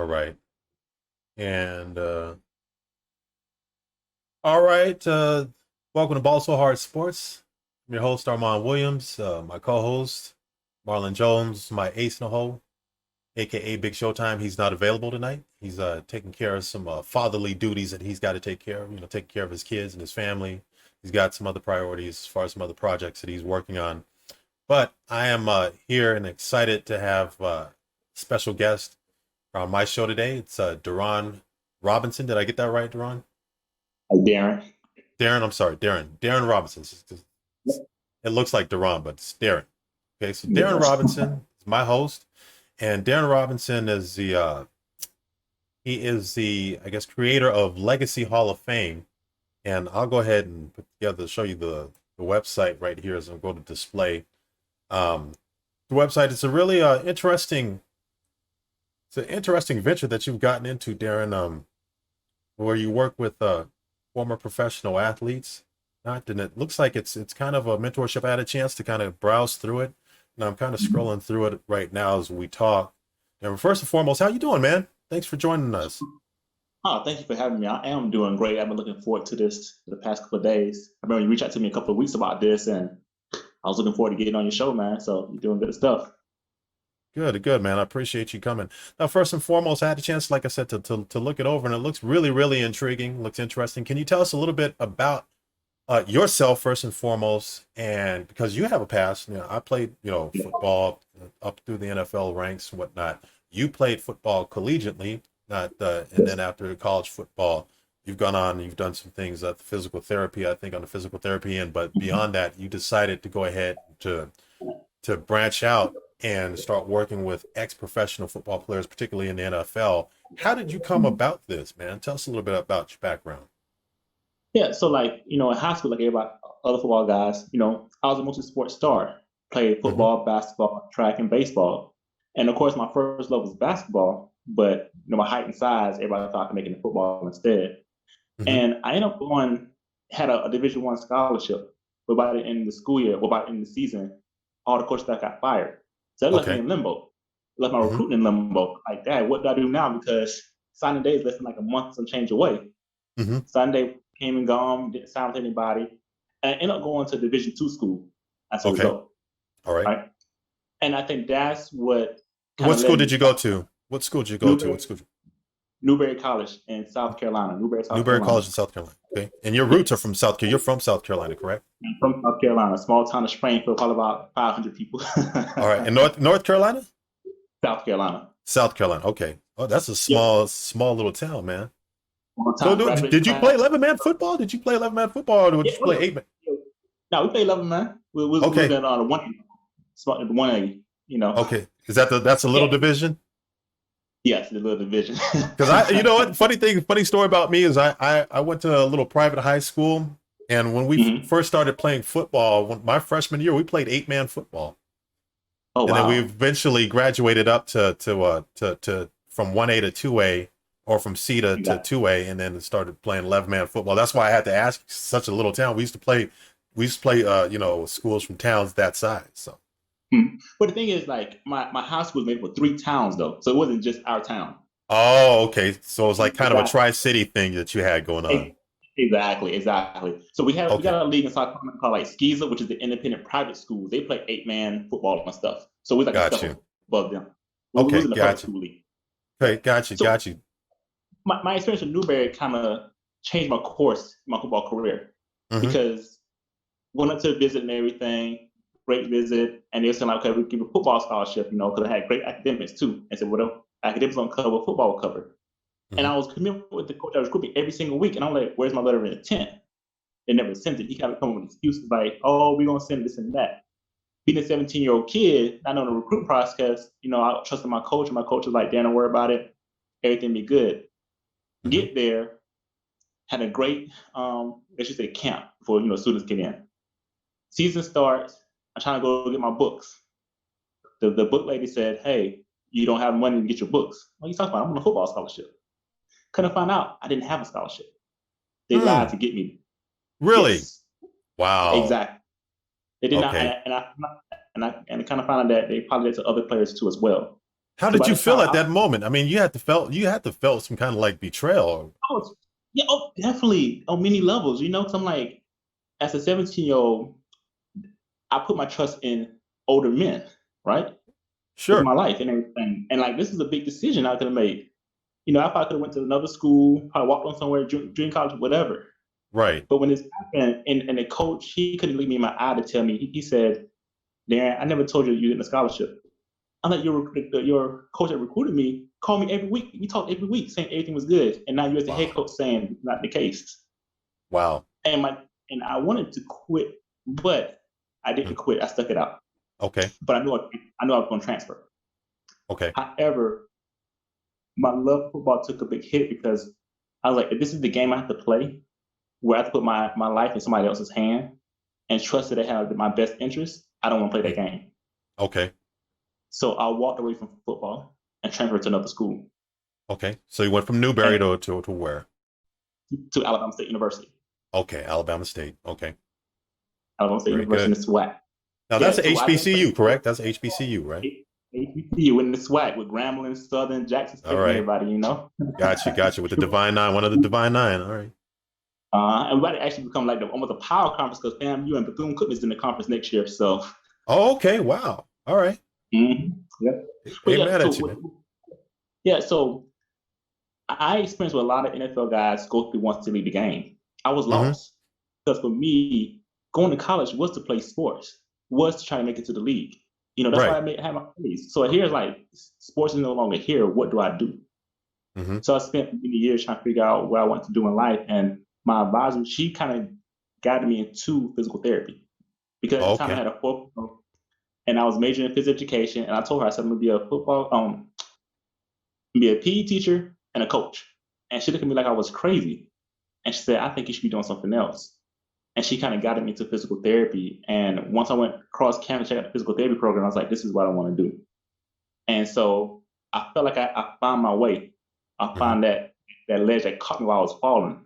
All right. And all right. Welcome to Ball So Hard Sports. I'm your host, Armon Williams. My co-host, Marlon Jones, my ace in the hole, aka Big Showtime. He's not available tonight. He's taking care of some fatherly duties that he's got to take care of. Taking care of his kids and his family. He's got some other priorities as far as some other projects that he's working on. But I am here and excited to have a special guest on my show today. It's Derron Robinson. Did I get that right, Derron? Hey, Darren. Derron, I'm sorry, Derron. Derron Robinson. It looks like Derron, but it's Derron. Okay, so Derron Robinson is my host, and Derron Robinson is the I guess creator of Legacy Hall of Fame. And I'll go ahead and put together show you the website right here as I'm going to display. Um, the website is a really interesting venture that you've gotten into, Derron. Where you work with former professional athletes. Not, and it looks like it's kind of a mentorship. I had a chance to kind of browse through it, and I'm kind of scrolling through it right now as we talk. And first and foremost, how you doing, man? Thanks for joining us. Oh, thank you for having me. I am doing great. I've been looking forward to this for the past couple of days. I remember you reached out to me a couple of weeks about this, and I was looking forward to getting on your show, man. So you're doing good stuff. Good, good, man. I appreciate you coming. Now, first and foremost, I had a chance, like I said, to look it over, and it looks really, really intriguing. Looks interesting. Can you tell us a little bit about yourself first and foremost? And because you have a past, I played, football up through the NFL ranks and whatnot. You played football collegiately, not, and then after college football, you've gone on, you've done some things at the physical therapy, I think on the physical therapy end, but beyond that, you decided to go ahead to branch out and start working with ex-professional football players, particularly in the NFL. How did you come about this, man? Tell us a little bit about your background. Yeah, so in high school, like everybody, other football guys, I was a multi-sport star. Played Hmm. football, basketball, track, and baseball. And of course, my first love was basketball, but my height and size, everybody thought I could make it in football instead. Hmm. And I ended up had a Division I scholarship, but by the end of the school year, well, by the end of the season, all the coaches that got fired. So that left me Okay. in limbo. Left my Hmm. recruiting in limbo. Like, Dad, what do I do now? Because signing day is less than like a month, some change away. Hmm. Sunday came and gone, didn't sign with anybody. And I ended up going to Division II school as a Okay. result. All right. Right. And I think that's what kind What of school led me did to you go to? What school did you go to? Newberry, What school? Newberry College in South Carolina, Newberry, South Newberry Carolina. College in South Carolina. Okay. And your roots are Yes. from South Carolina. You're from South Carolina, correct? I'm from South Carolina, small town of Springfield, probably about 500 people. All right. And North Carolina? South Carolina. South Carolina. Okay. Oh, that's a Yep. small little town, man. Small So, town dude, graduating did you play class. 11-man football? Did you play 11-man football, or did Yeah, you play 8-man? no, we played 11, man. We was Okay. in the one, 180. Okay. Is that's a little Yeah. division? Yes, the little division. Because you know what, funny story about me is I went to a little private high school, and when we Hmm. first started playing football, my freshman year, we played 8-man football, Oh, and then we wow. eventually graduated up to from 1A to 2A, or from C to 2A, and then started playing 11-man football. That's why I had to ask. Such a little town. We used to play schools from towns that size. So. But the thing is, like, my high school was made up of three towns, though. So it wasn't just our town. Oh, okay. So it's like kind of a Exactly. tri-city thing that you had going on. Exactly. So we Okay. got a league in South Carolina called like Skeezer, which is the independent private schools. They play 8-man football and stuff. So we're like a Got step you. above them. We was Okay. in the public Got you. school league. Okay. Got you. So Got you. my experience with Newberry kind of changed my course, my football career, Hmm. because went up to visit and everything, great visit, and they were saying like, okay, we give a football scholarship, because I had great academics too. And said, well, academics don't cover, football will cover. And Hmm. I was committed with the coach that was recruiting every single week, and I'm like, where's my letter of intent? They never sent it. He kind of come with excuses like, oh, we're gonna send this and that. Being a 17-year-old kid, not knowing the recruit process, I trusted my coach, and my coach was like, Dan, don't worry about it, everything be good. Hmm. Get there, had a great, I should say, camp before students get in. Season starts. I'm trying to go get my books. The book lady said, "Hey, you don't have money to get your books." What are you talking about? I'm on a football scholarship. Couldn't find out I didn't have a scholarship. They lied Mm, to get me. really? Yes, Wow. exactly. They did not, Okay. and I kind of found out that they probably did to other players too as well. How So did by you the feel time at that moment? I mean, you had to felt some kind of like betrayal. I was, yeah, oh, definitely on many levels, you know, because I'm like, as a 17-year-old, I put my trust in older men, right? With Sure. my life and everything. And like, this is a big decision I could have made. You know, I probably could have went to another school, probably walked on somewhere, dream college, whatever. Right. But when this happened, and the coach, he couldn't look me in my eye to tell me, he said, Darren, I never told you you're getting a scholarship. I'm like, your coach that recruited me called me every week. We talked every week saying everything was good. And now you're the head Wow. coach saying not the case. Wow. And I wanted to quit, but I Hmm. didn't quit. I stuck it out. Okay. But I knew I was going to transfer. Okay. However, my love for football took a big hit because I was like, if this is the game I have to play, where I have to put my life in somebody else's hand and trust that they have my best interest, I don't want to play Hmm. that game. Okay. So I walked away from football and transferred to another school, Okay. So you went from Newberry and to where? to Alabama State University. Okay. Alabama State. Okay. Alabama State Very University in good. the SWAC. Now Yeah, that's a so I didn't play HBCU, for correct? That's a HBCU, right? HBCU in the SWAC with Grambling, Southern, Jackson All State, and right. everybody, you know. Gotcha. With the Divine Nine, one of the Divine Nine. All right. And we about to actually become like almost a power conference because FAMU and Bethune-Cookman is in the conference next year. So, Oh, okay. Wow. All right. yep. But Ain't yeah, mad at you, man. so I experienced what a lot of NFL guys go through once they leave the game. I was Mm-hmm. lost because for me, going to college was to play sports, was to try to make it to the league. You know, that's why Right. had my place. So here's like sports is no longer here. What do I do? Mm-hmm. So I spent many years trying to figure out what I wanted to do in life. And my advisor, she kind of guided me into physical therapy because at Oh, the time I okay. had a and I was majoring in physical education. And I told her I said I'm gonna be a be a PE teacher and a coach. And she looked at me like I was crazy. And she said, I think you should be doing something else. And she kind of guided me to physical therapy. And once I went cross campus, checked out the physical therapy program, I was like, this is what I want to do. And so I felt like I found my way. I Mm-hmm. found that ledge that caught me while I was falling.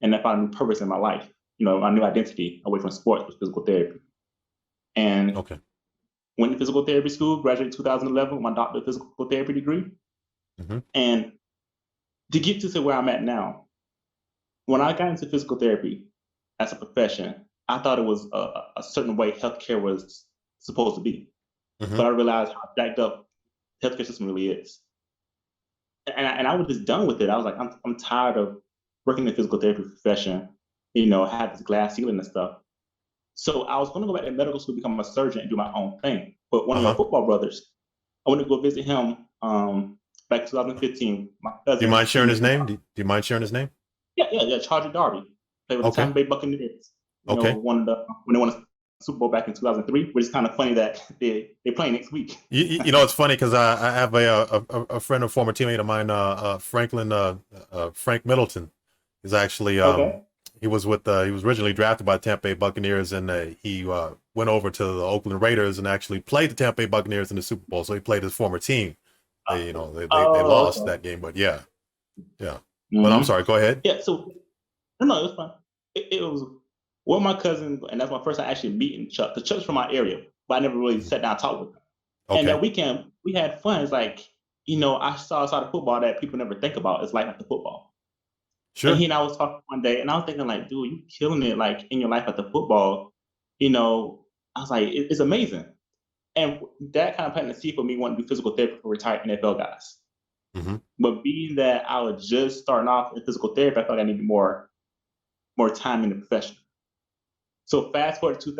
And I found a new purpose in my life, you know, my new identity away from sports with physical therapy. And Okay. went to physical therapy school, graduated in 2011 with my doctorate of physical therapy degree. Mm-hmm. And to get to where I'm at now, when I got into physical therapy as a profession, I thought it was a certain way healthcare was supposed to be. Mm-hmm. But I realized how jacked up healthcare system really is. And I was just done with it. I was like, I'm tired of working in the physical therapy profession. You know, I had this glass ceiling and stuff. So I was going to go back to medical school, become a surgeon, and do my own thing. But one of my Uh-huh. football brothers, I went to go visit him back in 2015. My Do you cousin, mind sharing he, his name? Do you mind sharing his name? yeah, Charger Darby, played with the Okay. Tampa Bay Buccaneers. You know, Okay. when they won a Super Bowl back in 2003, which is kind of funny that they play next week. You know, it's funny because I have a friend, a former teammate of mine, Frank Middleton, is actually Okay. he was originally drafted by the Tampa Bay Buccaneers, and he went over to the Oakland Raiders and actually played the Tampa Bay Buccaneers in the Super Bowl. So he played his former team. They Oh, lost okay. that game, but yeah, yeah. But I'm Mm-hmm. sorry. Go ahead. Yeah. So no, it was fun. It was one of my cousins, and that's my first time actually meeting Chuck. The Chuck's from my area, but I never really Mhm. sat down and talked with him. And that Okay. weekend, we had fun. It's like, you know, I saw a side of football that people never think about. It's life after football. And Sure. he and I was talking one day, and I was thinking, like, dude, you killing it, like in your life after football. You know, I was like, it's amazing. And that kind of planted the seed for me wanting to do physical therapy for retired NFL guys. Mm-hmm. But being that I was just starting off in physical therapy, I felt like I needed more time in the profession. So fast forward to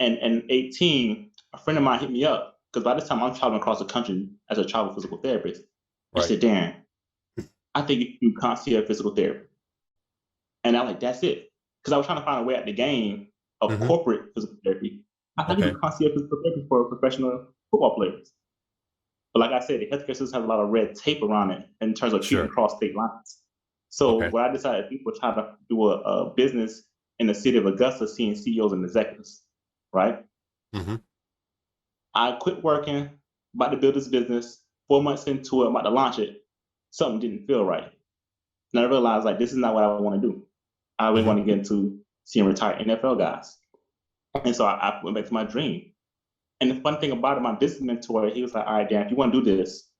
2018, a friend of mine hit me up because by this time I'm traveling across the country as a travel physical therapist. And she Right. said, Darren, I think you can concierge physical therapy. And I'm like, that's it. Because I was trying to find a way out the game of Mm-hmm. corporate physical therapy. I thought you Okay. could concierge physical therapy for professional football players. But like I said, the healthcare system has a lot of red tape around it in terms of treating Sure. cross state lines. So Okay. what I decided to do was try to do a business in the city of Augusta, seeing CEOs and executives, right? Mm-hmm. I quit working, about to build this business. 4 months into it, I'm about to launch it. Something didn't feel right. And I realized like this is not what I want to do. I really Mm-hmm. want to get into seeing retired NFL guys. And so I went back to my dream. And the fun thing about it, my business mentor, he was like, all right, Dan, if you want to do this,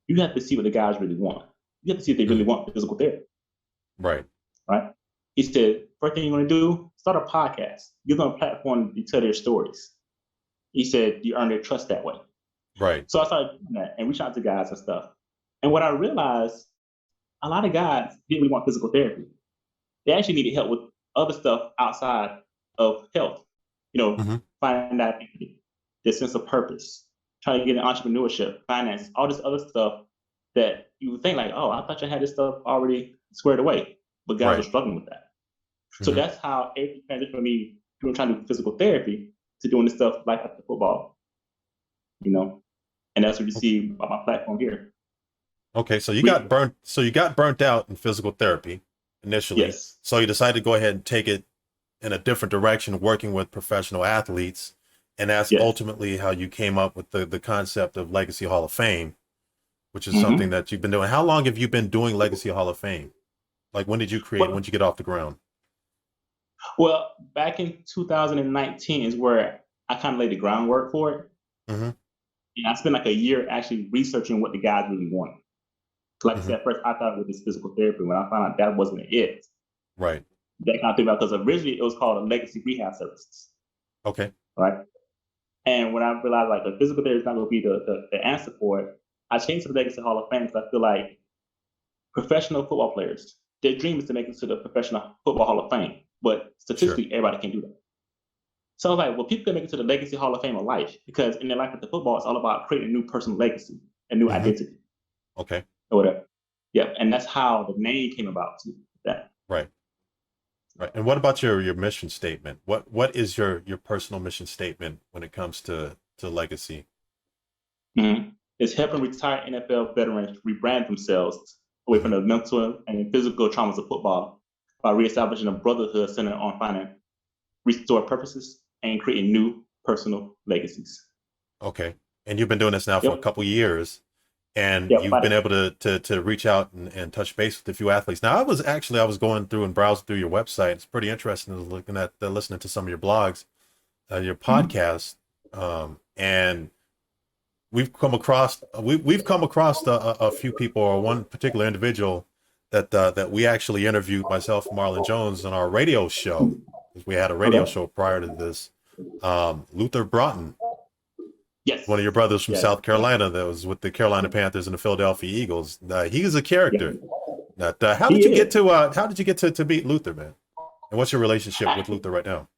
you have to see what the guys really want. You have to see if they really want physical therapy. Right. Right. He said, first thing you want to do, start a podcast. Give them a platform to tell their stories. He said, you earn their trust that way. Right. So I started doing that and reach out to guys and stuff. And what I realized, a lot of guys didn't really want physical therapy. They actually needed help with other stuff outside of health. Finding that identity, their sense of purpose, trying to get in entrepreneurship, finance, all this other stuff that you would think like, oh, I thought you had this stuff already squared away, but guys are struggling with that. So that's how everything transitioned for me from trying to do physical therapy to doing this stuff like after football, and that's what you see on my platform here. Okay, so you got burnt. So you got burnt out in physical therapy initially. Yes. So you decided to go ahead and take it in a different direction, working with professional athletes, and that's ultimately how you came up with the concept of Legacy Hall of Fame, which is something that you've been doing. How long have you been doing Legacy Hall of Fame? Like, when did you create? When did you get off the ground? Well, back in 2019 is where I kind of laid the groundwork for it. And I spent like a year actually researching what the guys really wanted. Like I said, at first I thought it was this physical therapy. When I found out that wasn't it, right? That kind of thing about, because originally it was called a Legacy Rehab Services. Okay. Right. And when I realized like the physical therapy is not going to be the answer for it, I changed to the Legacy Hall of Fame because I feel like professional football players, their dream is to make it to the Professional Football Hall of Fame, but statistically everybody can do that. So I was like, well, people can make it to the Legacy Hall of Fame of life, because in their life with the football, it's all about creating a new personal legacy, a new identity. Okay. Or whatever. Yeah, and that's how the name came about too. That. Right. Right. And what about your mission statement? What is your personal mission statement when it comes to legacy? It's helping retired NFL veterans rebrand themselves away from the mental and physical traumas of football by reestablishing a brotherhood centered on finding restored purposes and creating new personal legacies. Okay. And you've been doing this now for a couple years, and you've been able to reach out and touch base with a few athletes. Now, I was going through and browsing through your website. It's pretty interesting looking at listening to some of your blogs, your podcast, and we've come across a few people, or one particular individual that we actually interviewed, myself, Marlon Jones, on our radio show. We had a radio show prior to this. Luther Broughton. Yes. One of your brothers from South Carolina that was with the Carolina Panthers and the Philadelphia Eagles. He's a character. How did you get to meet Luther, man? And what's your relationship with Luther right now?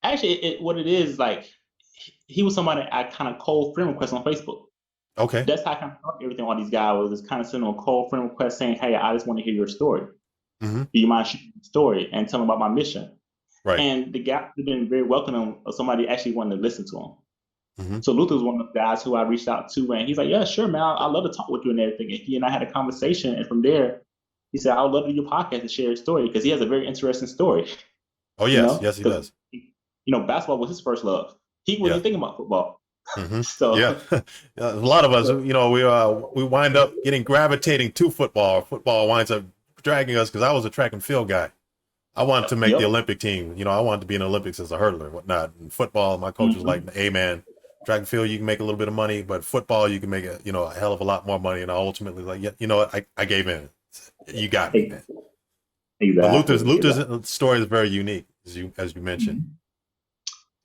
Actually, what it is, like, he was somebody I kind of cold friend request on Facebook. Okay. That's how I kind of talked to everything all these guys was, just kind of sending a cold friend request saying, hey, I just want to hear your story. Do you mind sharing your story and tell them about my mission? Right. And the guy has been very welcoming of somebody actually wanting to listen to him. So Luther was one of the guys who I reached out to, and he's like, yeah, sure, man, I'd love to talk with you and everything. And he and I had a conversation, and from there, he said, I would love to do your podcast and share his story, because he has a very interesting story. Oh, yes. Yes, he does. Basketball was his first love. He wasn't thinking about football. So a lot of us, we wind up gravitating to football. Football winds up dragging us, because I was a track and field guy. I wanted to make the Olympic team. I wanted to be in the Olympics as a hurdler and whatnot. And football, my coach was like, hey, man, track and field, you can make a little bit of money, but football, you can make a hell of a lot more money. And I ultimately I gave in. You got me, man. Exactly. But Luther's story is very unique, as you mentioned.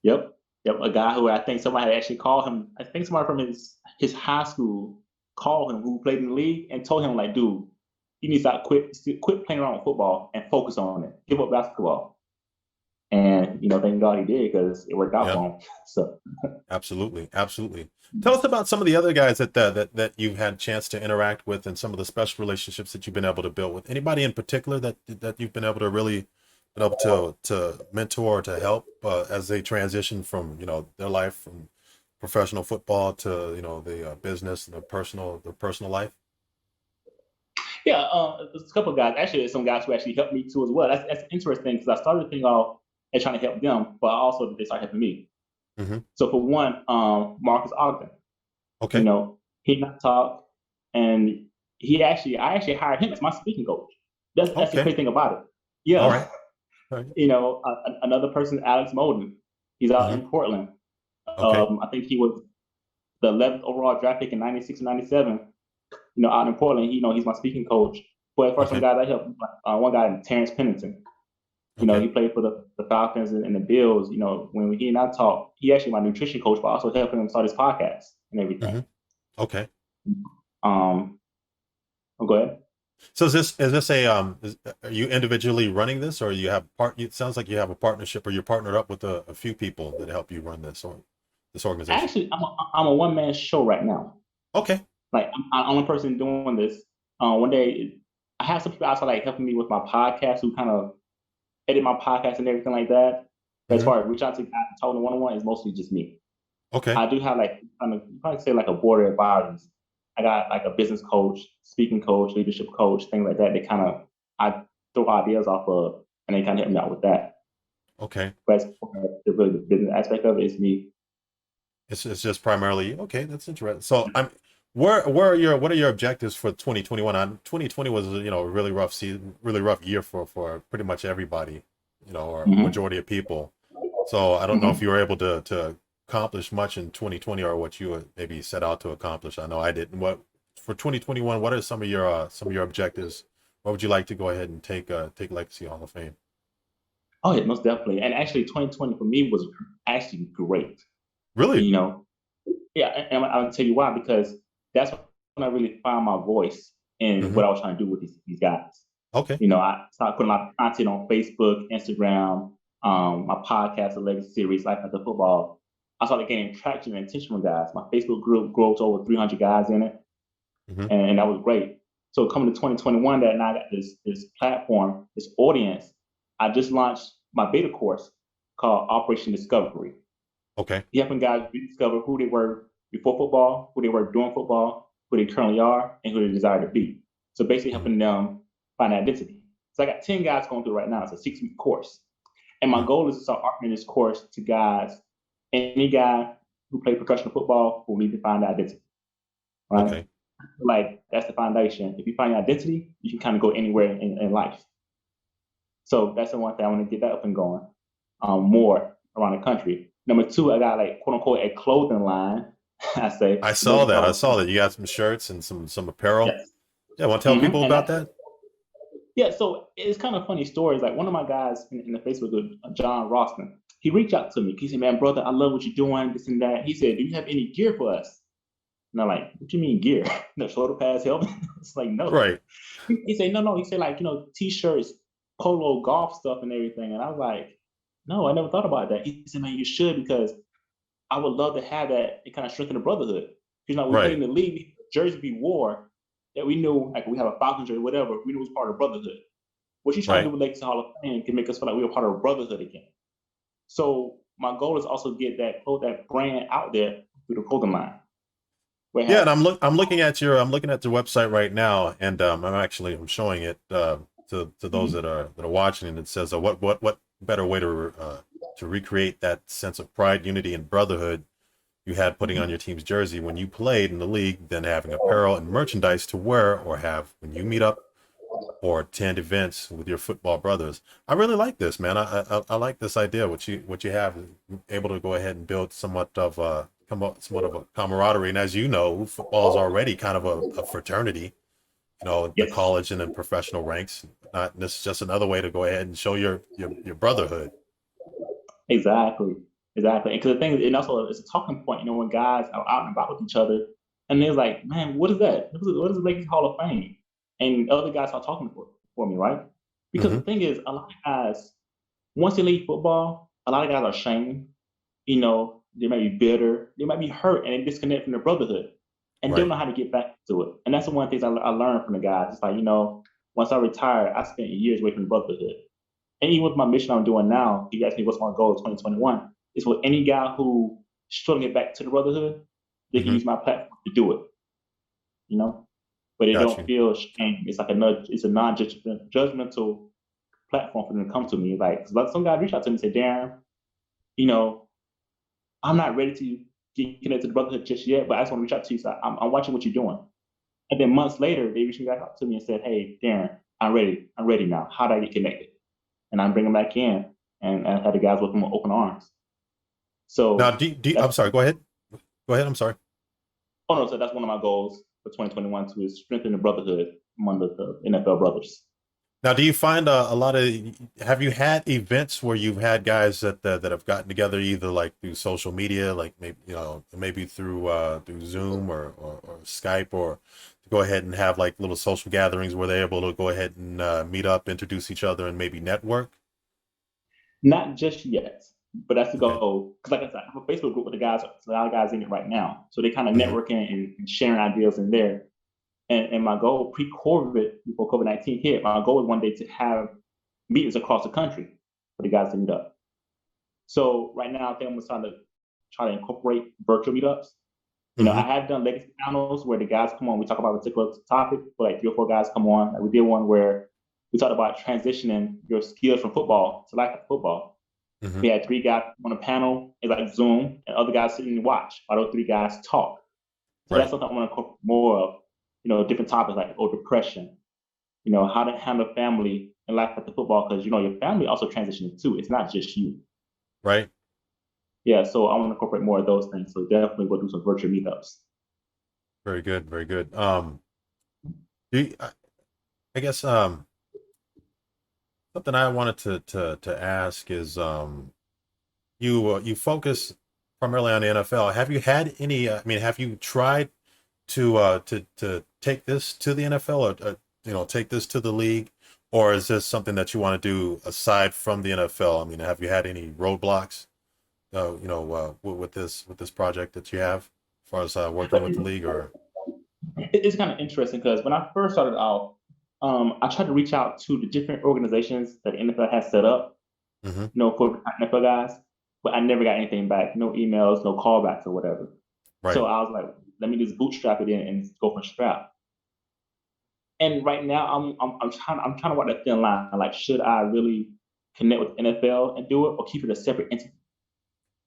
Yep. A guy who I think somebody had actually called him. I think somebody from his high school called him, who played in the league, and told him, like, dude, you need to quit playing around with football and focus on it. Give up basketball. And thank God he did, because it worked out for him. So absolutely. Tell us about some of the other guys that you've had a chance to interact with, and some of the special relationships that you've been able to build with. Anybody in particular that you've been able to really to mentor, to help as they transition from their life from professional football to the business and the personal life? Yeah, there's a couple of guys. Actually, there's some guys who actually helped me too as well. That's interesting, because I started the thing off and trying to help them, but also they started helping me. So for one, Marcus Ogden. Okay. He and I talk, and I actually hired him as my speaking coach. That's the great thing about it. Yeah. All right. Another person, Alex Molden. He's out in Portland. Okay. I think he was the 11th overall draft pick in '96 and '97. Out in Portland, he's my speaking coach. But first, some Okay. guys I helped, one guy, Terrence Pennington. Okay. He played for the Falcons and the Bills. When he and I talked, he actually my nutrition coach, but also helping him start his podcast and everything. Okay. Go ahead. So is this are you individually running this, or you have it sounds like you have a partnership, or you're partnered up with a few people that help you run this organization? Actually, I'm a one man show right now. Okay. Like I'm the only person doing this. One day, I have some people outside like helping me with my podcast who kind of edit my podcast and everything like that. But as far as reach out to guys and talking one-on-one, it's mostly just me. Okay. I do have like you probably say like a board of advisors. I got like a business coach, speaking coach, leadership coach, things like that. They kind of I throw ideas off of, and they kind of help me out with that. Okay. But as far as the business aspect of it, it's me. It's just primarily okay. That's interesting. So what are your objectives for 2021? 2020 was a really rough season, really rough year for pretty much everybody, or majority of people. So I don't know if you were able to accomplish much in 2020, or what you maybe set out to accomplish. I know I didn't. What for 2021? What are some of your objectives? What would you like to go ahead and take Legacy Hall of Fame? Oh yeah, most definitely. And actually, 2020 for me was actually great. Really? Yeah, and I'll tell you why, because that's when I really found my voice in what I was trying to do with these guys. Okay. I started putting a lot of content on Facebook, Instagram, my podcast, the Legacy series, Life After Football. I started gaining traction and attention from guys. My Facebook group grew to over 300 guys in it, and that was great. So coming to 2021, that now I got this platform, this audience. I just launched my beta course called Operation Discovery. Okay. Helping guys rediscover who they were before football, who they were during football, who they currently are, and who they desire to be. So basically helping them find identity. So I got 10 guys going through right now. It's a 6-week course. And my goal is to start offering this course to guys, any guy who played professional football who needs to find identity. Right? Okay. Like that's the foundation. If you find your identity, you can kind of go anywhere in life. So that's the one thing I want to get that up and going more around the country. Number 2, I got like quote unquote a clothing line. I say. I saw that. You got some shirts and some apparel. Yes. Yeah, want to tell people about that? Yeah, so it's kind of funny stories. Like one of my guys in the Facebook group, John Roston, he reached out to me. He said, "Man, brother, I love what you're doing, this and that." He said, "Do you have any gear for us?" And I'm like, "What do you mean gear? No shoulder pads, helmet?" It's like, no. Right. He said, "No." He said, like, t-shirts, polo, golf stuff, and everything. And I was like, "No, I never thought about that." He said, "Man, you should, because I would love to have that. It kind of strengthen the brotherhood. We played in the league, jersey we wore that we knew, like we have a Falcons jersey, whatever, we knew it was part of the brotherhood. What you trying to do with Legacy Hall of Fame can make us feel like we were part of a brotherhood again. So my goal is also to get that brand out there through the clothing line. Yeah, and I'm looking at your website right now, and I'm showing it to those that are watching, and it says what better way to recreate that sense of pride, unity, and brotherhood you had putting on your team's jersey when you played in the league than having apparel and merchandise to wear or have when you meet up or attend events with your football brothers. I really like this, man. I like this idea. What you have, able to go ahead and build somewhat of a camaraderie. And as you know, football is already kind of a fraternity, the college and the professional ranks. This is just another way to go ahead and show your brotherhood. Exactly. And because the thing is, and also it's a talking point, when guys are out and about with each other, and they're like, "Man, what is that? What is the Legacy Hall of Fame?" And other guys start talking for me, right? Because the thing is, a lot of guys, once they leave football, a lot of guys are ashamed. They might be bitter, they might be hurt, and they disconnect from their brotherhood, and don't know how to get back to it. And that's the one thing I learned from the guys. It's like, once I retired, I spent years away from the brotherhood. And even with my mission I'm doing now, you ask me what's my goal of 2021, is for any guy who struggling to get back to the brotherhood, they can use my platform to do it. But they don't feel shame. It's like it's a non-judgmental platform for them to come to me. Like some guys reach out to me and say, "Derron, I'm not ready to get connected to the brotherhood just yet, but I just want to reach out to you. So I'm watching what you're doing." And then months later, they reached back out to me and said, "Hey, Derron, I'm ready. I'm ready now. How do I get connected?" And I bring them back in, and I had the guys with them with open arms. Now, So I'm that's sorry. Go ahead. Go ahead. I'm sorry. oh no, so that's one of my goals for 2021 to is strengthen the brotherhood among the NFL brothers. Now, do you find a lot of, have you had events where you've had guys that have gotten together either like through social media, like maybe, maybe through Zoom or Skype, or to go ahead and have like little social gatherings where they're able to go ahead and meet up, introduce each other, and maybe network? Not just yet, but that's the Okay. goal. Because like I said, I have a Facebook group with the guys, a lot of guys in it right now. So they kind of Hmm. networking and sharing ideas in there. And my goal pre-COVID, before COVID-19 hit, my goal was one day to have meetings across the country for the guys to meet up. So right now, I think I'm trying to incorporate virtual meetups. I Hmm. have done legacy panels where the guys come on, we talk about a particular topic, but like 3 or 4 guys come on. Like we did one where we talked about transitioning your skills from football to life after football. Hmm. We had 3 guys on a panel, it's like Zoom, and other guys sitting and watch while those 3 guys talk. So that's Right. something I want to incorporate more of, different topics like depression, how to handle family and life after football, because your family also transitioning too. It's not just you. Right. Yeah, so I want to incorporate more of those things. So definitely we'll do some virtual meetups. Very good. Very good. Do you, I guess something I wanted to ask is you focus primarily on the NFL. Have you had any? I mean, have you tried to take this to the NFL, or take this to the league, or is this something that you want to do aside from the NFL? I mean, have you had any roadblocks, with this project that you have, as far as working But with the league, or? it's kind of interesting because when I first started out, I tried to reach out to the different organizations that the NFL has set up, Hmm. for NFL guys, but I never got anything back. No emails, no callbacks or whatever. So Right. I was like, let me just bootstrap it in and go for strap. And right now, I'm trying to walk that thin line. Like, should I really connect with NFL and do it, or keep it a separate entity?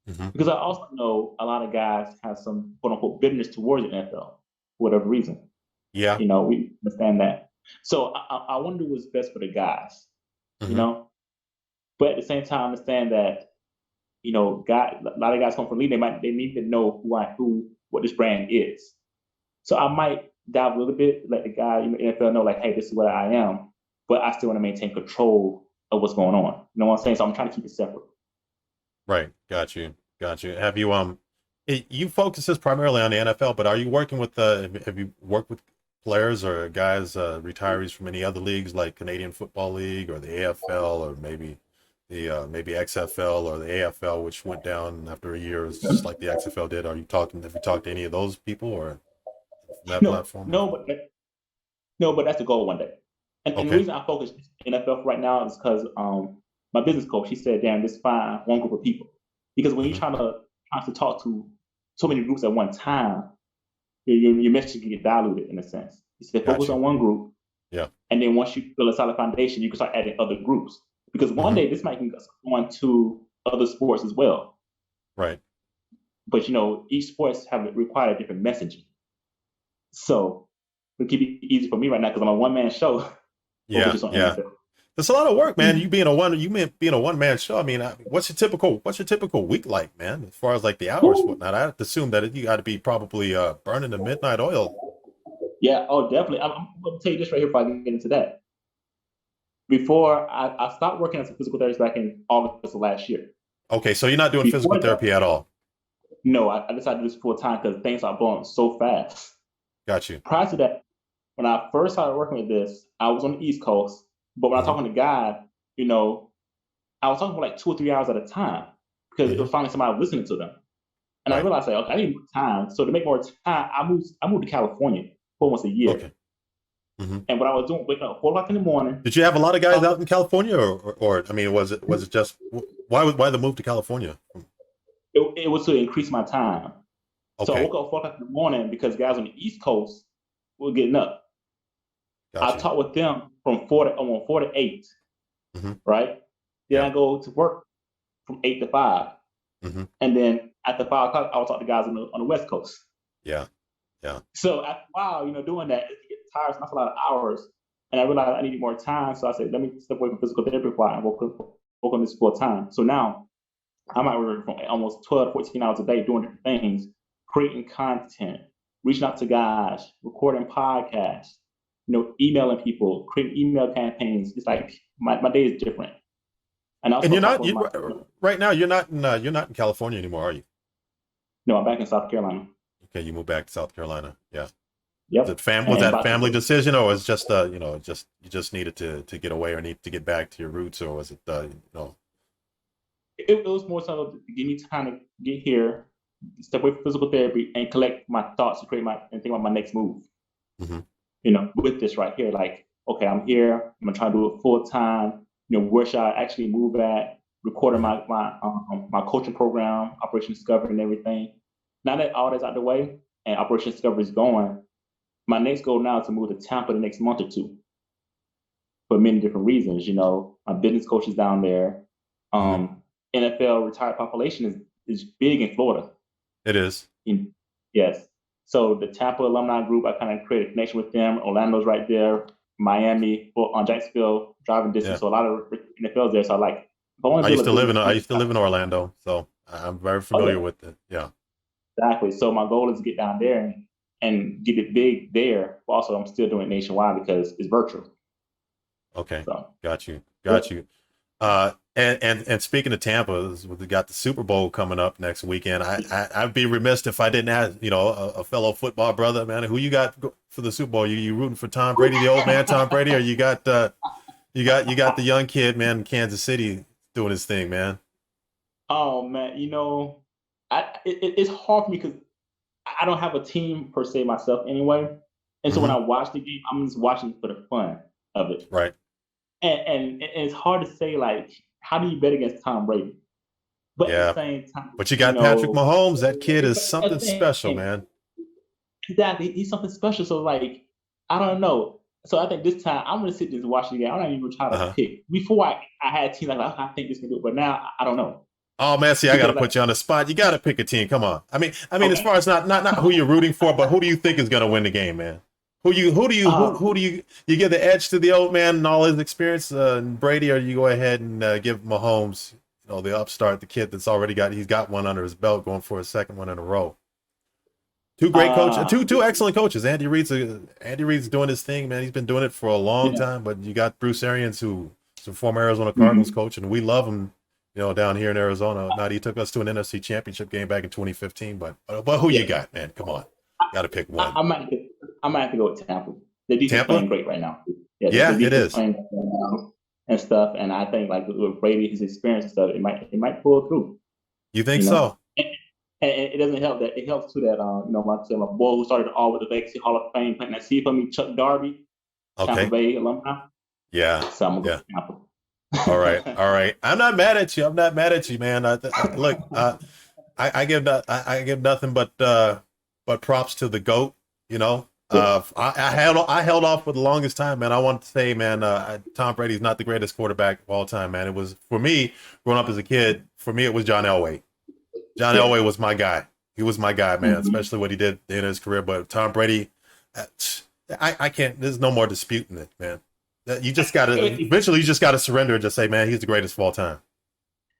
Hmm. Because I also know a lot of guys have some quote unquote bitterness towards the NFL for whatever reason. Yeah. We understand that. So I want to do what's best for the guys, you Hmm. know. But at the same time, understand that a lot of guys come from league. They need to know what this brand is. So I might dive a little bit, let the guy in the NFL know, like, hey, this is what I am, but I still want to maintain control of what's going on. You know what I'm saying? So I'm trying to keep it separate. Right. Got you. Got you. Have you you focus this primarily on the NFL, but are you working with have you worked with players or guys, retirees from any other leagues like Canadian Football League or the AFL, or maybe the maybe XFL or the AFL, which went down after a year, just like the XFL did? Have you talked to any of those people, or from that No, platform, or? no, but that's the goal one day. And the Okay. reason I focus NFL right now is because my business coach, he said, "Damn, just find one group of people." Because when you Hmm. try to talk to so many groups at one time, your message can get diluted in a sense. He said, Got focus you. on one group, Yeah. and then once you build a solid foundation, you can start adding other groups. Because one Hmm. day this might go on to other sports as well. Right. But each sports have required a different messaging. So to keep it easy for me right now, because I'm a one-man show focused Yeah. just on Yeah. NFL. That's a lot of work, man. You being a one man show. I mean, what's your typical week like, man? As far as like the hours, Woo! whatnot. I have to assume that you got to be probably burning the midnight oil. Yeah, oh, definitely. I'm going to tell you this right here before I get into that. Before I stopped working as a physical therapist back in August of last year. Okay, so you're not doing physical Before that, therapy at all. no, I decided to do this full time because things are blowing so fast. Got you. Prior to that, when I first started working with this, I was on the East Coast. But when I was Hmm. talking to God, I was talking for like 2 or 3 hours at a time because it Hmm. was finally somebody listening to them. And I Right. realized, like, okay, I need more time. So to make more time, I moved to California for almost a year. Okay. Hmm. And what I was doing, waking up at 4 o'clock in the morning, Did you have a lot of guys talking, out in California, or I mean, was it just why the move to California? it was to increase my time. So I Okay. woke up at 4 o'clock in the morning because guys on the East Coast were getting up. Got I you. talked with them from 4 to 8, Hmm. right? Then Yeah. I go to work from 8 to 5. Hmm. And then after 5 o'clock, I would talk to guys on the West Coast. Yeah. Yeah. So after a while, doing that, it gets tired. That's a lot of hours. And I realized I needed more time. So I said, let me step away from physical therapy for a while and work on this full time. So now I might work from almost 12 to 14 hours a day doing different things, creating content, reaching out to guys, recording podcasts, emailing people, creating email campaigns. It's like my day is different. And And also you're on top not of my, right now. You're not in California anymore, are you? no, I'm back in South Carolina. Okay, you moved back to South Carolina. Yeah. Yep. Was And that about family to, decision, or was just just you just needed to get away or need to get back to your roots, or was it it was more so to give me time to get here, step away from physical therapy, and collect my thoughts to create and think about my next move. Mhm. With this right here, like, okay, I'm here. I'm gonna try to do it full time. Where should I actually move at? Recording Mhm. my coaching program, Operation Discovery, and everything. Now that all that's out the way and Operation Discovery is going, my next goal now is to move to Tampa the next month or two for many different reasons. My business coach is down there. Mhm. NFL retired population is big in Florida. It is. Yes. So the Tampa alumni group, I kind of created a connection with them. Orlando's right there. Miami, on Jacksonville, driving distance. Yeah. So a lot of NFLs there. So if I want to build a business, I used to live in Orlando, so I'm very oh familiar yeah, with it. Yeah. exactly. So my goal is to get down there and get it big there. But also, I'm still doing it nationwide because it's virtual. Okay. So Got you. yeah. Got you. And speaking of Tampa, we got the Super Bowl coming up next weekend. I'd be remiss if I didn't ask, a fellow football brother, man, who you got for the Super Bowl? You rooting for Tom Brady, the old man Tom Brady, or you got the young kid, man, in Kansas City doing his thing, man? Oh man, it's hard for me because I don't have a team per se myself anyway. And so when Hmm. I watch the game, I'm just watching for the fun of it. Right. And it's hard to say like how do you bet against Tom Brady? But at the Yeah. same time, But you got Patrick Mahomes. That kid is at something the special, same, man. exactly, he's something special. So like, I don't know. So I think this time I'm gonna sit there and watch the game. I'm not even try to Uh-huh. pick. Before I had teams like I think this can do it, but now I don't know Oh man, see, I got to because like put you on the spot. You got to pick a team. Come on. As okay, far as not who you're rooting for, but who do you think is going to win the game, man? Who do you give the edge to the old man and all his experience, Brady, or you go ahead and give Mahomes, the upstart, the kid that's already he's got one under his belt, going for a second one in a row. Two great coaches, uh, two excellent coaches. Andy Reid's doing his thing, man. He's been doing it for a long yeah. time. But you got Bruce Arians, who's a former Arizona Cardinals Mhm. coach, and we love him. Down here in Arizona. Now he took us to an NFC Championship game back in 2015. But who you Yeah. got, man? Come on, got to pick I, one. I might I might have to go with Tampa. The defense playing Tampa? great right now. Yeah, the Yeah, it defense is. playing great right now and stuff. And I think like with Brady, his experience and stuff, it might pull through. You think You know, so? and it doesn't help that it helps too that my boy who started all with the Legacy Hall of Fame playing that seed for me, Chuck Darby, Tampa Okay. Bay alumni. Yeah. So I'm gonna go Yeah. with Tampa. All right. All right. I'm not mad at you. I'm not mad at you, man. Look, I give nothing but props to the GOAT. You know, Yeah. I held off for the longest time, man. I want to say, man, Tom Brady's not the greatest quarterback of all time, man. It was for me growing up as a kid. For me, it was John Elway. John Yeah. Elway was my guy. He was my guy, man. Mhm. Especially what he did at the end of his career. But Tom Brady, uh, I can't. There's no more disputing it, man. You just gotta eventually. You just gotta surrender and just say, man, he's the greatest of all time.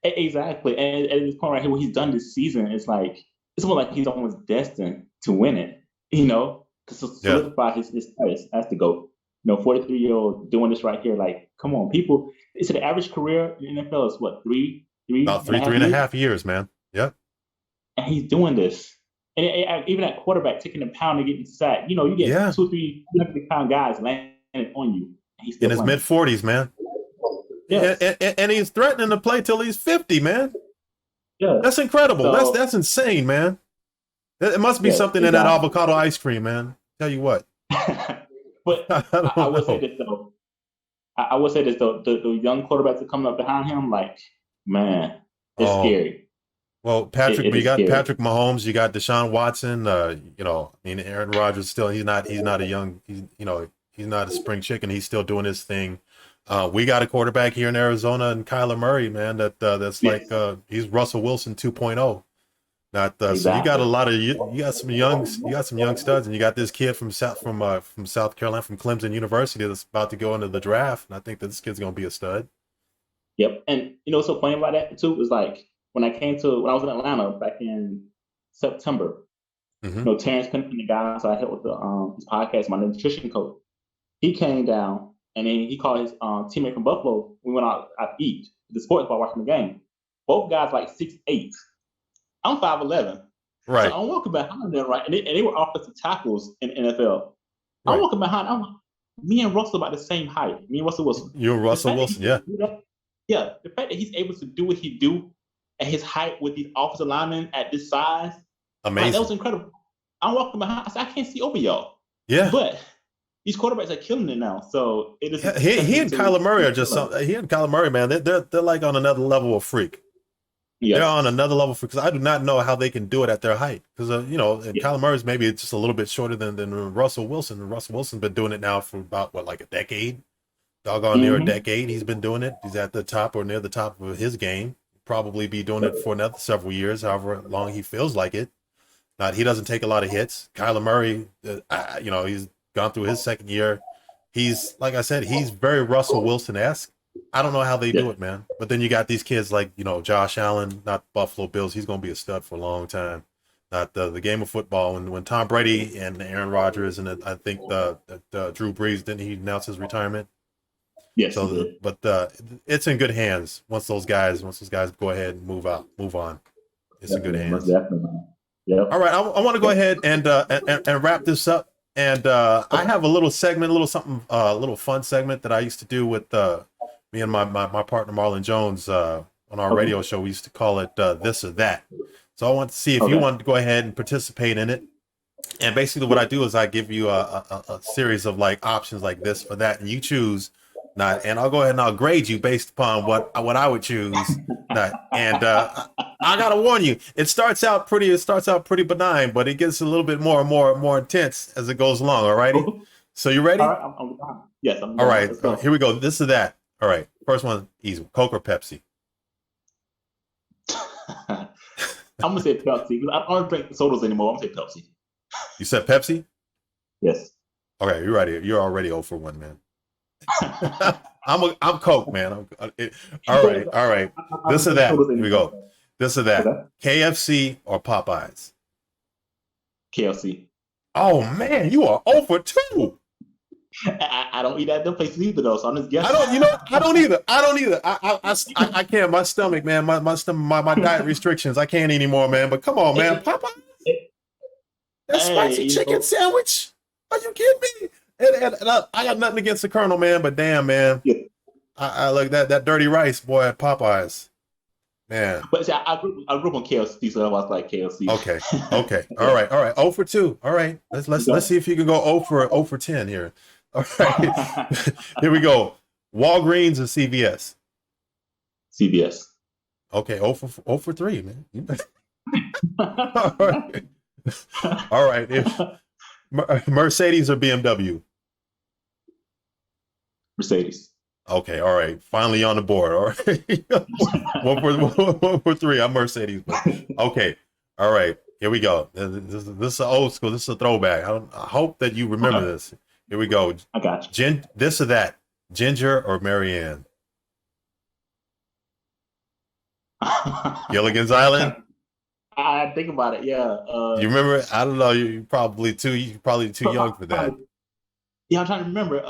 Exactly. And at this point right here, what he's done this season, it's more like he's almost destined to win it, to Yeah. solidify his status as the GOAT. 43-year-old doing this right here. Like, come on, people. So the average career in the NFL is what, three About and a three half and a years? half years, man. Yep. And he's doing this. And even at quarterback, taking a pound and getting sacked, you get Yeah. 200-300-pound guys landing on you, and he's In still his mid playing. 40s, man. Yes. And he's threatening to play till he's 50, man. Yes. That's incredible. So, That's insane, man. It must be yes, something in that exactly. avocado ice cream, man. Tell you what. But I I don't would say know. this though. I would say this though. The young quarterbacks that coming up behind him, like, man, it's Oh, scary. well, It you is got scary. Patrick Mahomes, you got Deshaun Watson. Aaron Rodgers still he's not a young he's not a spring chicken. He's still doing his thing. We got a quarterback here in Arizona and Kyler Murray, man. That's like Yes, he's Russell Wilson 2.0. Not so you got a exactly. lot of you got some young studs, and you got this kid from South Carolina from Clemson University that's about to go into the draft, and I think that this kid's gonna be a stud. Yep. And what's so funny about that too is like when I was in Atlanta back in September, Terrence Pennington, the guy so I helped with his podcast, my nutrition coach, he came down and then he called his teammate from Buffalo. We went out to eat the sports bar watching the game. Both guys like 6'8". I'm 5'11". Right. So I'm walking behind them, right? And they were offensive tackles in the NFL. Right. I'm walking behind. I'm like, me and Russell about the same height. Me and Russell Wilson. You and Russell Wilson, yeah. Yeah. The fact that he's able to do what he do at his height with these offensive linemen at this size, amazing. Like, that was incredible. I'm walking behind. I said, I can't see over y'all. Yeah. But these quarterbacks are killing it now. So it is. Yeah, he and Kyler Murray are just he and Kyler Murray, man. They're like on another level of freak. Yes. They're on another level because I do not know how they can do it at their height. Because Kyler Murray's maybe just a little bit shorter than Russell Wilson. And Russell Wilson's been doing it now for about like a decade, near a decade. He's been doing it. He's at the top or near the top of his game. Probably be doing it for another several years, however long he feels like it. He doesn't take a lot of hits. Kyler Murray, he's gone through his second year. He's, like I said, he's very Russell Wilson-esque. I don't know how they do it, man. But then you got these kids like, Josh Allen, not Buffalo Bills. He's going to be a stud for a long time. Not the game of football. And when Tom Brady and Aaron Rodgers and I think Drew Brees, didn't he announce his retirement? Yes. So, but it's in good hands once those guys go ahead and move on. It's in good hands. Yep. All right, I want to go ahead and wrap this up. And I have a little fun segment that I used to do with me and my partner Marlon Jones on our radio show. We used to call it This or That. So I want to see if you want to go ahead and participate in it. And basically what I do is I give you a series of like options like this or that, and you choose. And I'll go ahead and I'll grade you based upon what I would choose. And I gotta warn you, it starts out pretty benign, but it gets a little bit more intense as it goes along. All righty. So you ready? All right, I'm done. Yes, I'm done. All right, here we go. This or that. All right, first one, easy. Coke or Pepsi? I'm gonna say Pepsi because I don't drink sodas anymore. I'm gonna say Pepsi. You said Pepsi? Yes. Okay, you're ready. You're already 0 for 1, man. I'm Coke, man. All right. This or that. Here we go. This or that. Okay. KFC or Popeyes? KFC. Oh man, you are 0 for 2. I don't eat at them places either, though. So I'm just guessing. I don't either. I can't. My stomach, man. My stomach. My diet restrictions. I can't anymore, man. But come on, man. Popeyes. That spicy chicken sandwich. Are you kidding me? And I got nothing against the Colonel, man, but damn, man, yeah. I like that dirty rice, boy, at Popeyes, man. But see, I grew up on KFC, so I was like KFC. Okay, all right, 0 for 2. All right, let's see if you can go 0 for 10 here. All right, here we go. Walgreens or CVS? CVS. Okay, 0 for 3, man. All right. Mercedes or BMW? Mercedes. Okay, all right. Finally on the board. All right. 1 for 3. I'm Mercedes. Okay. All right. Here we go. This is an old school. This is a throwback. I hope that you remember this. Here we go. I got you. This or that. Ginger or Marianne? Gilligan's Island? I think about it, yeah. You remember it? I don't know. You're probably too young for that. Yeah, I'm trying to remember.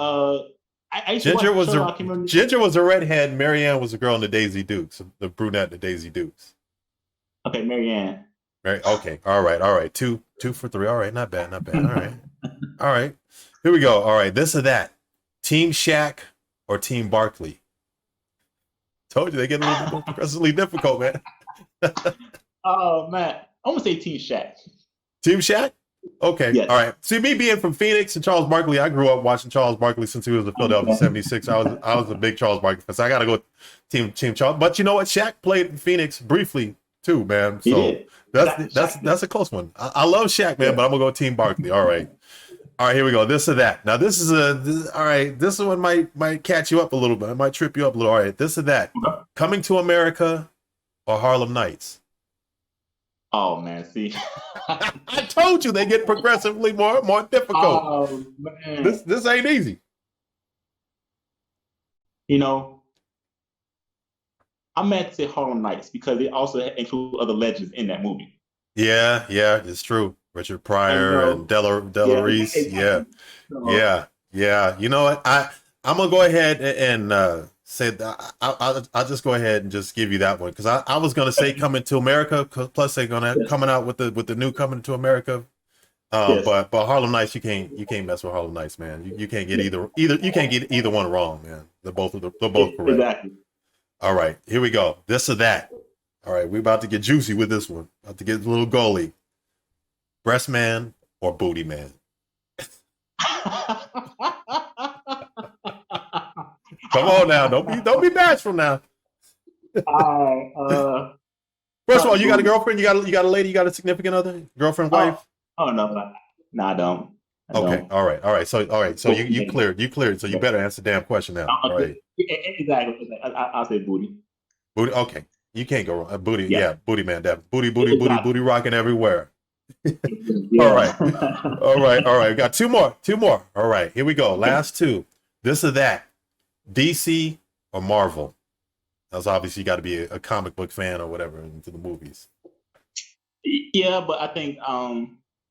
Ginger was a redhead. Marianne was a girl in the Daisy Dukes, the brunette in the Daisy Dukes. Okay, Marianne. Okay, all right. 2 for 3. All right, not bad. All right. Here we go. All right, this or that. Team Shaq or Team Barkley? Told you they get a little bit more progressively difficult, man. Oh man, I'm gonna say Team Shaq. Team Shaq? Okay, yes. All right. See, me being from Phoenix and Charles Barkley, I grew up watching Charles Barkley since he was a Philadelphia 76. I was a big Charles Barkley fan, so I gotta go Team Charles. But you know what? Shaq played in Phoenix briefly too, man. So that's a close one. I love Shaq, man, but I'm gonna go Team Barkley. All right, here we go. This or that. Now this one might catch you up a little bit. It might trip you up a little. All right, this or that. Coming to America or Harlem Nights? Oh man, see, I told you they get progressively more difficult. Oh man, this ain't easy. I meant to say Harlem Nights because they also include other legends in that movie. Yeah, yeah, it's true. Richard And Pryor and Della yeah, Reese. Yeah, exactly. So, yeah, yeah. You know what? I'm gonna go ahead and say that I'll just go ahead and just give you that one because I was gonna say Coming to America. Plus they're gonna yes, coming out with the new Coming to America. yes, But Harlem Nights, you can't mess with Harlem Nights, man. You can't get yes, either you can't get either one wrong, man. They're both correct. exactly. All right, here we go. This or that. All right, we're about to get juicy with this one. About to get a little goalie. Breast man or booty man? Come on now, don't be bashful now. I First of all, probably you got a booty. girlfriend, you got a lady, you got a significant other, girlfriend, Oh, wife. oh no, no, I don't. I Okay, don't. all right. So Booty, you cleared. So you yeah. better answer the damn question now. All right, Exactly. I'll say booty. booty. Okay, you can't go wrong. Booty, Yeah, yeah, booty man, that exactly. booty rocking everywhere. All right, Yeah. all right. We got two more. All right, here we go. Last two. This or that. DC or Marvel? That's obviously you got to be a comic book fan or whatever into the movies. Yeah, but I think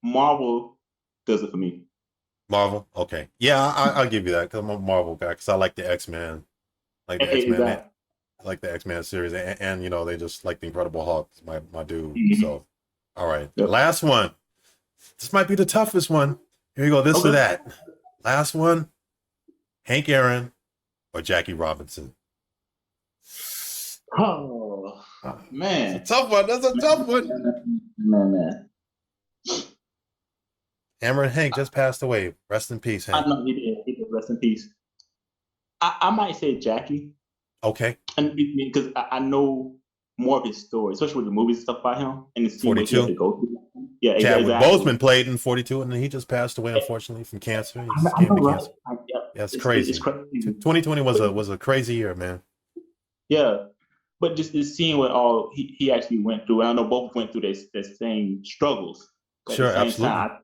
Marvel does it for me. Marvel, okay, yeah, I'll give you that because I'm a Marvel guy because I like the X-Men, like the X-Men, Exactly. I like the X-Men series, and you know they just like the Incredible Hulk, my dude. Mhm. So, all right, Yep. last one. This might be the toughest one. Here you go. This or Okay. that. Last one. Hank Aaron or Jackie Robinson. Oh It's a man, tough one. That's a tough one. man. Hammer and Hank just passed away. Rest in peace, I Hank. know he did. He did. Rest in peace. I might say Jackie, Okay. and because I know more of his story, especially with the movies and stuff about him, and the scene where he had to 42. go through. Yeah, Chadwick exactly. Boseman played in 42, and then he just passed away, unfortunately, from cancer. He I succumbed know, to right? cancer. Yeah, Yeah, it's it's crazy. crazy. 2020 But was a crazy year, man. yeah, but just seeing what all he actually went through, and I know both went through their same struggles. But at the Sure, same absolutely. time,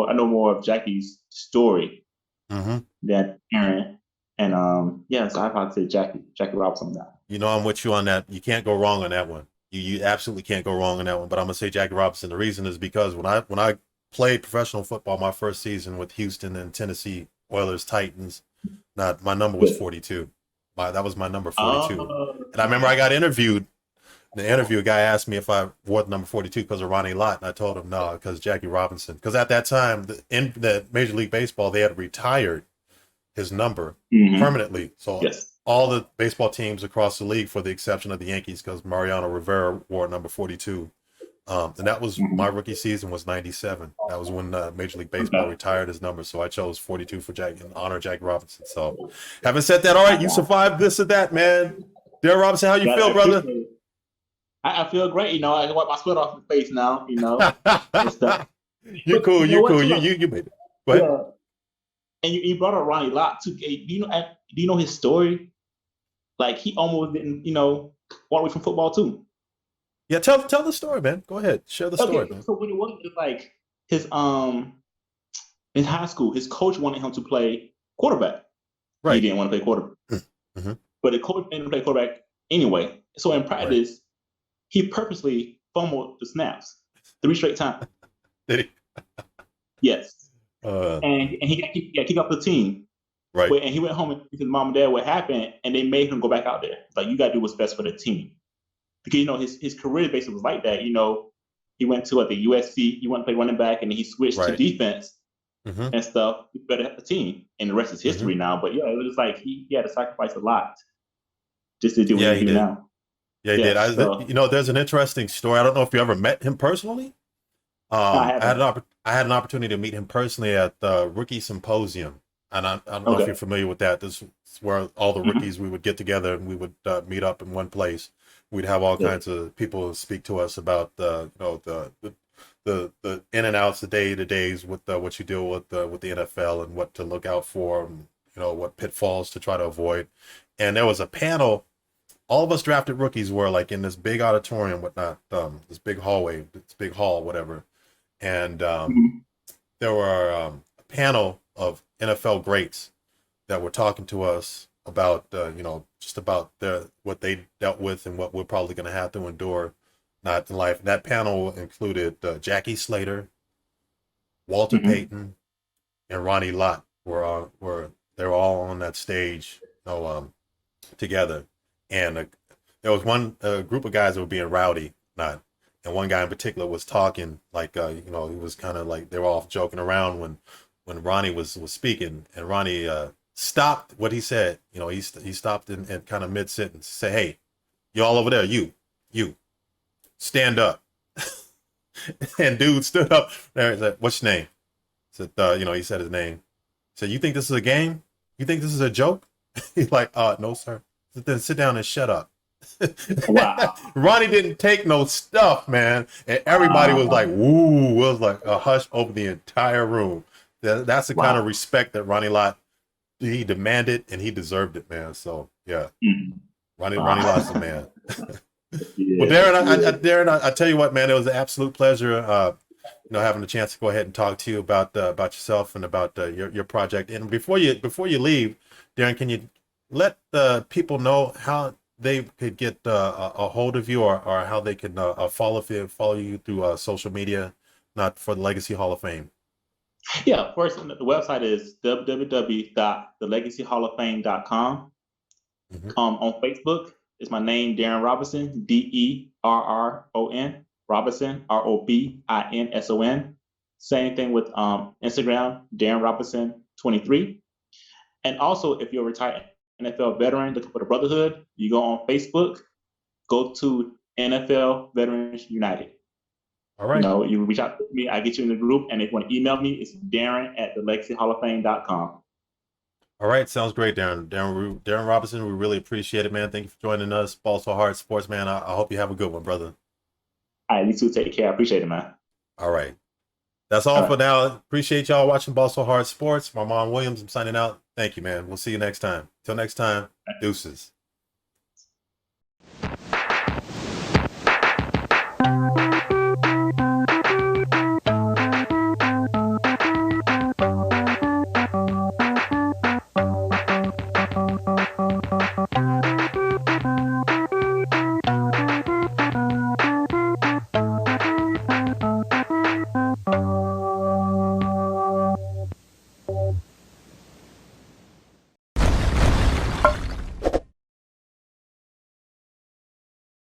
I know more of Jackie's story Hmm. than Aaron. And yeah, so I probably say Jackie Robinson now. You know, I'm with you on that. You can't go wrong on that one. You absolutely can't go wrong on that one. But I'm gonna say Jackie Robinson. The reason is because when I played professional football my first season with Houston and Tennessee Oilers Titans, not my number was Yeah. 42. That was my number 42. And I remember I Okay. got interviewed. In the interview, a guy asked me if I wore the number 42 because of Ronnie Lott, and I told him no, because Jackie Robinson. Because at that time, in the Major League Baseball, they had retired his number Mm-hmm. permanently. So Yes. all the baseball teams across the league, for the exception of the Yankees, because Mariano Rivera wore number 42. And that was my Mm-hmm. rookie season was 97. That was when Major League Baseball Okay. retired his number. So I chose 42 for Jack in honor of Jackie Robinson. So having said that, all right, you survived this or that, man. Derron Robinson, how you Yeah, I feel, brother? appreciate it. I feel great. I can wipe my sweat off my face now. And stuff. You But cool, you know you what? cool. Too, like, You made it. Go ahead. yeah. And you brought up Ronnie Lott too. Do you know his story? Like he almost didn't, walk away from football too. Yeah, tell the story, man. Go ahead. Share the story, Okay, man. so what it was is like his in high school, his coach wanted him to play quarterback. He Right. didn't want to play quarterback, Mm-hmm. but the coach made him play quarterback anyway. So in Right. practice, he purposely fumbled the snaps 3 straight times. Did he? Yes, Uh, and he got kicked off the team. right. But and he went home and told his mom and dad what happened, and they made him go back out there. Like you got to do what's best for the team because his career basically was like that. He went to the USC. He went to play running back, and then he switched to Right. defense Mm-hmm. and stuff. He better have the team, and the rest is Mm-hmm. history now. But yeah, it was like he had to sacrifice a lot just to do what Yeah, he he do did. now. Yeah, he did. Yeah, so There's an interesting story. I don't know if you ever met him personally. I haven't. I had an opportunity to meet him personally at the rookie symposium, and I don't know if you're Okay. familiar with that. This is where all the Mm-hmm. rookies we would get together and we would meet up in one place. We'd have all Yeah. kinds of people speak to us about the in and outs, the day to days with what you deal with the NFL and what to look out for, and what pitfalls to try to avoid. And there was a panel. All of us drafted rookies were like in this big auditorium, whatnot, this big hallway, this big hall, whatever. And Mm-hmm. there were a panel of NFL greats that were talking to us about just about what they dealt with and what we're probably going to have to endure, not in life. That panel included Jackie Slater, Walter Mhm. Payton, and Ronnie Lott were they were all on that stage, together, and there was one group of guys that were being rowdy, not, and one guy in particular was talking like he was kind of like they were all joking around when Ronnie was speaking, and Ronnie stopped what he said. He stopped and kind of mid sentence, say, "Hey, you all over there, you stand up." And dude stood up there and said, "What's your name?" Said, he said his name. Said, "You think this is a game? You think this is a joke?" He's like, no, sir." Said, "Then sit down and shut up." Wow. Ronnie didn't take no stuff, man. And everybody was like, woo, it was like a hush over the entire room. That's the kind of Wow. respect that Ronnie Lott, he demanded and he deserved it, man. So yeah, Mhm. Ronnie Lott's the Wow. man. Well, Yeah. Derron, Yeah. Darren, I tell you what, man, it was an absolute pleasure, having the chance to go ahead and talk to you about yourself and about your project. And before you leave, Darren, can you let the people know how they could get a hold of you, or how they can follow you through social media, not for the Legacy Hall of Fame? Yeah. First, the website is www.thelegacyhalloffame.com. Hmm. On Facebook, it's my name, Derron Robinson, Derron Robinson, Robinson. Same thing with Instagram, Derron Robinson 23. And also, if you're a retired NFL veteran looking for the Brotherhood, you go on Facebook, go to NFL Veterans United. All right. You reach out to me, I get you in the group, and if you want to email me, it's Darren@thelegacyhalloffame.com. All right, sounds great, Darren Robinson. We really appreciate it, man. Thank you for joining us, Ball So Hard Sports, man. I hope you have a good one, brother. All right, you too. Take care. I appreciate it, man. All right. That's all All for right. now. Appreciate y'all watching Ball So Hard Sports. Marlon Williams, I'm signing out. Thank you, man. We'll see you next time. Till next time, deuces.